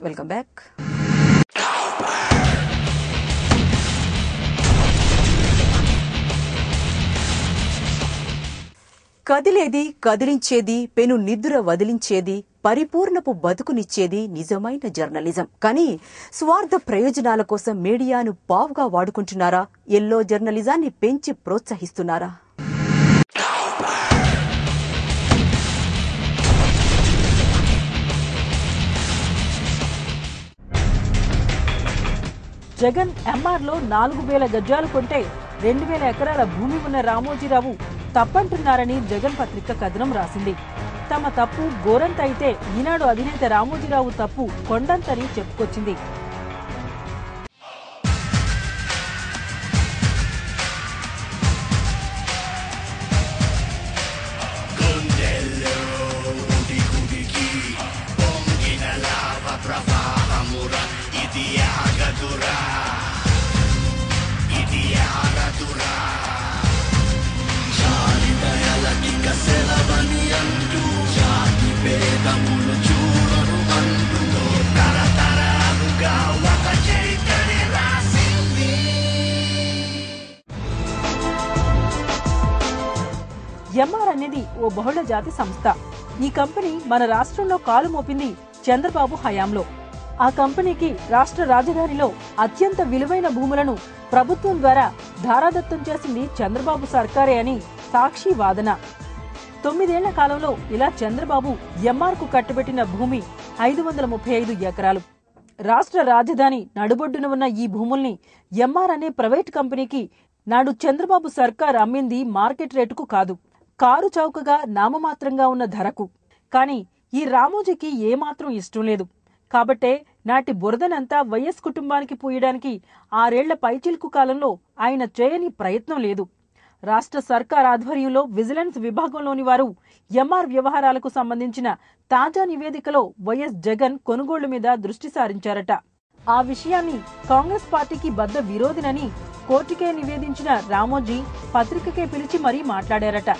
Welcome back. కదిలేది, కదిలించేది, పెను నిద్ర వదిలించేది, పరిపూర్ణపు బతుకునిచ్చేది నిజమైన జర్నలిజం. కానీ స్వార్థ ప్రయోజనాల కోసం మీడియాను పావుగా వాడుకుంటున్నారా? ఎల్లో జర్నలిజాన్ని పెంచి ప్రోత్సహిస్తున్నారా? జగన్ ఎంఆర్లో 4000 గజాలు కొంటే 2000 ఎకరాల భూమి ఉన్న రామోజీరావు తప్పంటున్నారని జగన్ పత్రిక కథనం రాసింది. తమ తప్పు గోరంత అయితే ఈనాడు అధినేత రామోజీరావు తప్పు కొండంతని చెప్పుకొచ్చింది. ఎంఆర్ అనేది ఓ బహుళ జాతి సంస్థ. ఈ కంపెనీ మన రాష్ట్రంలో కాలు మోపింది చంద్రబాబు హయాంలో. ఆ కంపెనీకి రాష్ట్ర రాజధానిలో అత్యంత విలువైన భూములను ప్రభుత్వం ద్వారా ధారాదత్తం చేసింది చంద్రబాబు సర్కారే అని సాక్షి వాదన. 9 ఏళ్ల కాలంలో ఇలా చంద్రబాబు ఎంఆర్ కు కట్టబెట్టిన భూమి 535 ఎకరాలు. రాష్ట్ర రాజధాని నడుబొడ్డున ఉన్న ఈ భూముల్ని ఎంఆర్ అనే ప్రైవేట్ కంపెనీకి నాడు చంద్రబాబు సర్కార్ అమ్మింది మార్కెట్ రేటుకు కాదు, కారు చౌకగా నామమాత్రంగా ఉన్న ధరకు. కానీ ఈ రామోజీకి ఏమాత్రం ఇష్టం లేదు. కాబట్టే నాటి బురదనంతా వైఎస్ కుటుంబానికి పూయడానికి 6 ఏళ్ల పైచిల్కు కాలంలో ఆయన చేయని ప్రయత్నం లేదు. రాష్ట్ర సర్కార్ ఆధ్వర్యంలో విజిలెన్స్ విభాగంలోని వారు ఎంఆర్ వ్యవహారాలకు సంబంధించిన తాజా నివేదికలో వైఎస్ జగన్ కొనుగోళ్ల మీద దృష్టి సారించారట. ఆ విషయాన్ని కాంగ్రెస్ పార్టీకి బద్ద విరోధినని కోర్టుకే నివేదించిన రామోజీ పత్రికకే పిలిచి మరీ మాట్లాడారట.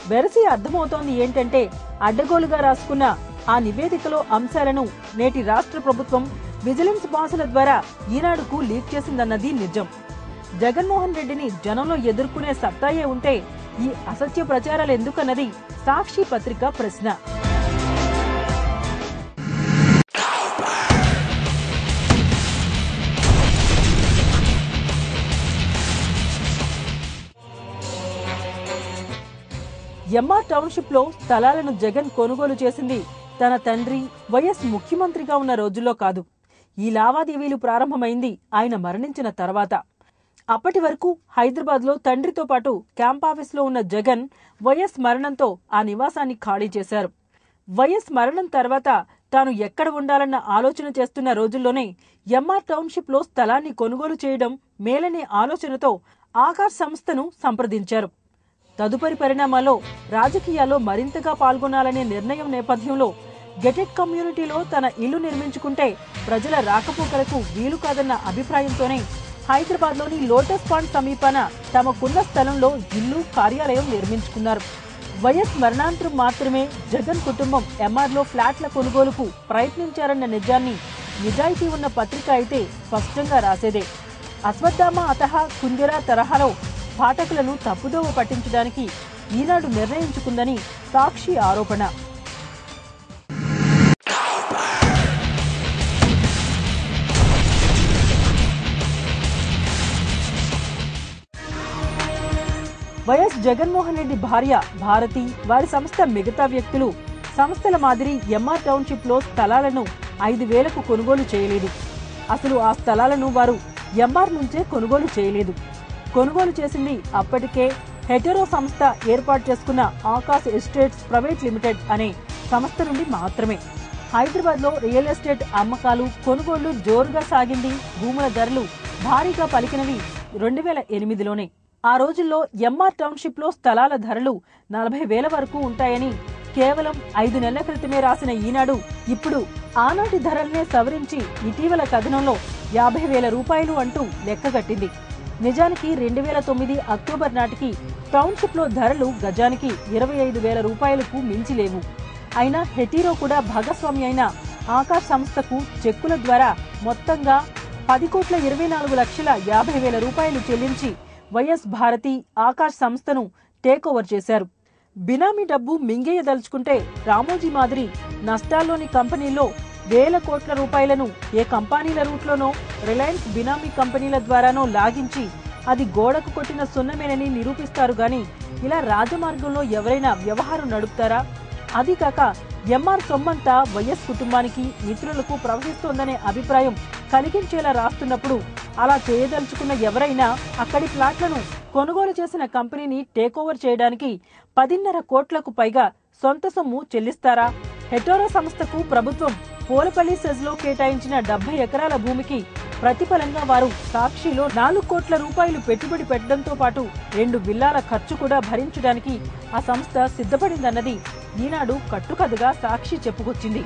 వెరసి అర్థమవుతోంది ఏంటంటే అడ్డగోలుగా రాసుకున్న ఆ నివేదికలో అంశాలను నేటి రాష్ట్ర ప్రభుత్వం విజిలెన్స్ బాసుల ద్వారా ఈనాడుకు లీక్ చేసిందన్నది నిజం. జగన్మోహన్ రెడ్డిని జనంలో ఎదుర్కొనే సత్తాయే ఉంటే ఈ అసత్య ప్రచారాలు ఎందుకన్నది సాక్షి పత్రిక ప్రశ్న. ఎంఆర్ టౌన్షిప్ లో స్థలాలను జగన్ కొనుగోలు చేసింది తన తండ్రి వైఎస్ ముఖ్యమంత్రిగా ఉన్న రోజుల్లో కాదు. ఈ లావాదేవీలు ప్రారంభమైంది ఆయన మరణించిన తర్వాత. అప్పటి వరకు హైదరాబాద్ లో తండ్రితో పాటు క్యాంపాఫీస్ లో ఉన్న జగన్ వైఎస్ మరణంతో ఆ నివాసాన్ని ఖాళీ చేశారు. వైఎస్ మరణం తర్వాత తాను ఎక్కడ ఉండాలన్న ఆలోచన చేస్తున్న రోజుల్లోనే ఎంఆర్ టౌన్షిప్ లో స్థలాన్ని కొనుగోలు చేయడం మేలనే ఆలోచనతో ఆకాశ్ సంస్థను సంప్రదించారు. తదుపరి పరిణామాల్లో రాజకీయాల్లో మరింతగా పాల్గొనాలనే నిర్ణయం నేపథ్యంలో గెటెడ్ కమ్యూనిటీలో తన ఇల్లు నిర్మించుకుంటే ప్రజల రాకపోకలకు వీలు కాదన్న అభిప్రాయంతోనే హైదరాబాద్ లోని లోటస్ పాండ్ సమీపాన తమకున్న స్థలంలో ఇల్లు, కార్యాలయం నిర్మించుకున్నారు. వైఎస్ మరణాంతరం మాత్రమే జగన్ కుటుంబం ఎంఆర్లో ఫ్లాట్ల కొనుగోలుకు ప్రయత్నించారన్న నిజాన్ని నిజాయితీ ఉన్న పత్రిక అయితే స్పష్టంగా రాసేదే. అశ్వత్థామ అతహ కుంజరా తరహాలో పాఠకులను తప్పుదోవ పట్టించడానికి ఈనాడు నిర్ణయించుకుందని సాక్షి ఆరోపణ. వైఎస్ జగన్మోహన్ రెడ్డి భార్య భారతి, వారి సంస్థ మిగతా వ్యక్తులు సంస్థల మాదిరి ఎంఆర్ టౌన్షిప్ లో స్థలాలను 5,000కు కొనుగోలు చేయలేదు. అసలు ఆ స్థలాలను వారు ఎంఆర్ నుంచే కొనుగోలు చేయలేదు. కొనుగోలు చేసింది అప్పటికే హెటెరో సంస్థ ఏర్పాటు చేసుకున్న ఆకాశ్ ఎస్టేట్స్ ప్రైవేట్ లిమిటెడ్ అనే సంస్థ నుండి మాత్రమే. హైదరాబాద్ లో రియల్ ఎస్టేట్ అమ్మకాలు, కొనుగోళ్లు జోరుగా సాగింది. భూముల ధరలు భారీగా పలికినవి 2008లోనే. ఆ రోజుల్లో ఎంఆర్ టౌన్షిప్ లో స్థలాల ధరలు 40,000 వరకు ఉంటాయని కేవలం 5 నెలల క్రితమే రాసిన ఈనాడు ఇప్పుడు ఆనాటి ధరల్నే సవరించి ఇటీవల కథనంలో 50,000 రూపాయలు అంటూ లెక్కగట్టింది. నిజానికి 2009 అక్టోబర్ నాటికి టౌన్షిప్ లో ధరలు గజానికి 25,000 రూపాయలకు మించి లేవు. అయినా హెటీరో కూడా భాగస్వామి అయిన ఆకాష్ సంస్థకు చెక్కుల ద్వారా మొత్తంగా 10,24,50,000 రూపాయలు చెల్లించి వైఎస్ భారతి ఆకాష్ సంస్థను టేక్ ఓవర్ చేశారు. బినామీ డబ్బు మింగేయదలుచుకుంటే రామోజీ మాదిరి నష్టాల్లోని కంపెనీల్లో వేల కోట్ల రూపాయలను ఏ కంపెనీల రూట్లోనో రిలయన్స్ బినామీ కంపెనీల ద్వారానో లాగించి అది గోడకు కొట్టిన సున్నమేనని నిరూపిస్తారు గాని ఇలా రాజమార్గంలో ఎవరైనా వ్యవహారం నడుపుతారా? అది కాక ఎంఆర్ సొమ్మంతా వైఎస్ కుటుంబానికి మిత్రులకు ప్రవహిస్తోందనే అభిప్రాయం కలిగించేలా రాస్తున్నప్పుడు అలా చేయదలుచుకున్న ఎవరైనా అక్కడి ప్లాట్లను కొనుగోలు చేసిన కంపెనీని టేకోవర్ చేయడానికి 10.5 కోట్లకు పైగా సొంత సొమ్ము చెల్లిస్తారా? హెటోరో సంస్థకు ప్రభుత్వం పోలపల్లి సెజ్లో కేటాయించిన 70 ఎకరాల భూమికి ప్రతిఫలంగా వారు సాక్షిలో 4 కోట్ల రూపాయలు పెట్టుబడి పెట్టడంతో పాటు 2 విల్లాల ఖర్చు కూడా భరించడానికి ఆ సంస్థ సిద్ధపడిందన్నది ఈనాడు కట్టుకథగా సాక్షి చెప్పుకొచ్చింది.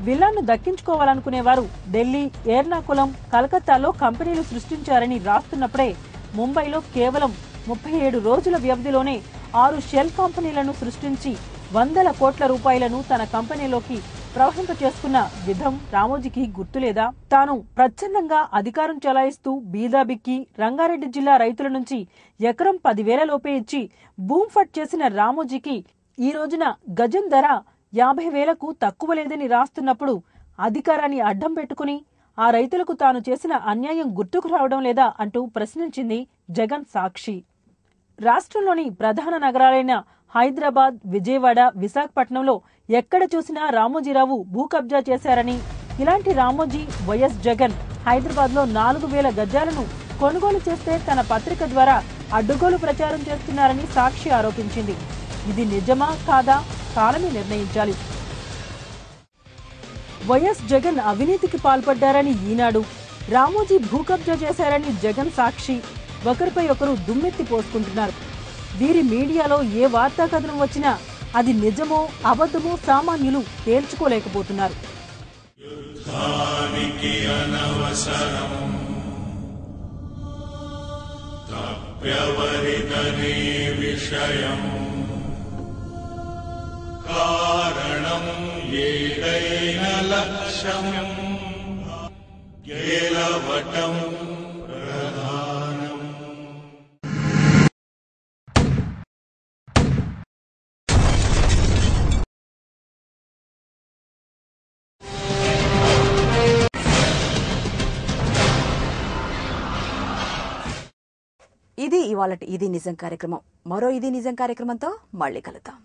విల్లాను దక్కించుకోవాలనుకునేవారు ఢిల్లీ, ఎర్నాకుళం, కలకత్తాలో కంపెనీలు సృష్టించారని రాస్తున్నప్పుడే ముంబైలో కేవలం 37 రోజుల వ్యవధిలోనే 6 షెల్ కంపెనీలను సృష్టించి వందల కోట్ల రూపాయలను తన కంపెనీలోకి ప్రవహింపచేసుకున్న విధం రామోజీకి గుర్తులేదా? తాను ప్రచ్ఛన్నంగా అధికారం చెలాయిస్తూ బీదాబిక్కి రంగారెడ్డి జిల్లా రైతుల నుంచి ఎకరం 10,000 లోపే ఇచ్చి బూమ్ఫట్ చేసిన రామోజీకి ఈ రోజున గజం ధర 50,000కు తక్కువ లేదని రాస్తున్నప్పుడు అధికారాన్ని అడ్డం పెట్టుకుని ఆ రైతులకు తాను చేసిన అన్యాయం గుర్తుకు రావడం లేదా అంటూ ప్రశ్నించింది జగన్ సాక్షి. రాష్ట్రంలోని ప్రధాన నగరాలైన హైదరాబాద్, విజయవాడ, విశాఖపట్నంలో ఎక్కడ చూసినా రామోజీరావు భూ కబ్జా చేశారని, ఇలాంటి రామోజీ వైఎస్ జగన్ హైదరాబాద్లో 4,000 గజాలను కొనుగోలు చేస్తే తన పత్రిక ద్వారా అడ్డుగోలు ప్రచారం చేస్తున్నారని సాక్షి ఆరోపించింది. ఇది నిజమా కాదా కాలమే నిర్ణయించాలి. వైఎస్ జగన్ అవినీతికి పాల్పడ్డారని ఈనాడు, రామోజీ భూ కబ్జా చేశారని జగన్ సాక్షి ఒకరిపై ఒకరు దుమ్మెత్తి పోసుకుంటున్నారు. వీరి మీడియాలో ఏ వార్తా కథనం వచ్చినా అది నిజమో అబద్ధమో సామాన్యులు తేల్చుకోలేకపోతున్నారు. కారణం ఏదైన లక్ష్యం గెలవటం ప్రధానం. ఇది ఇవాళ ఇది నిజం కార్యక్రమం. మరో ఇది నిజం కార్యక్రమంతో మళ్ళీ కలుద్దాం.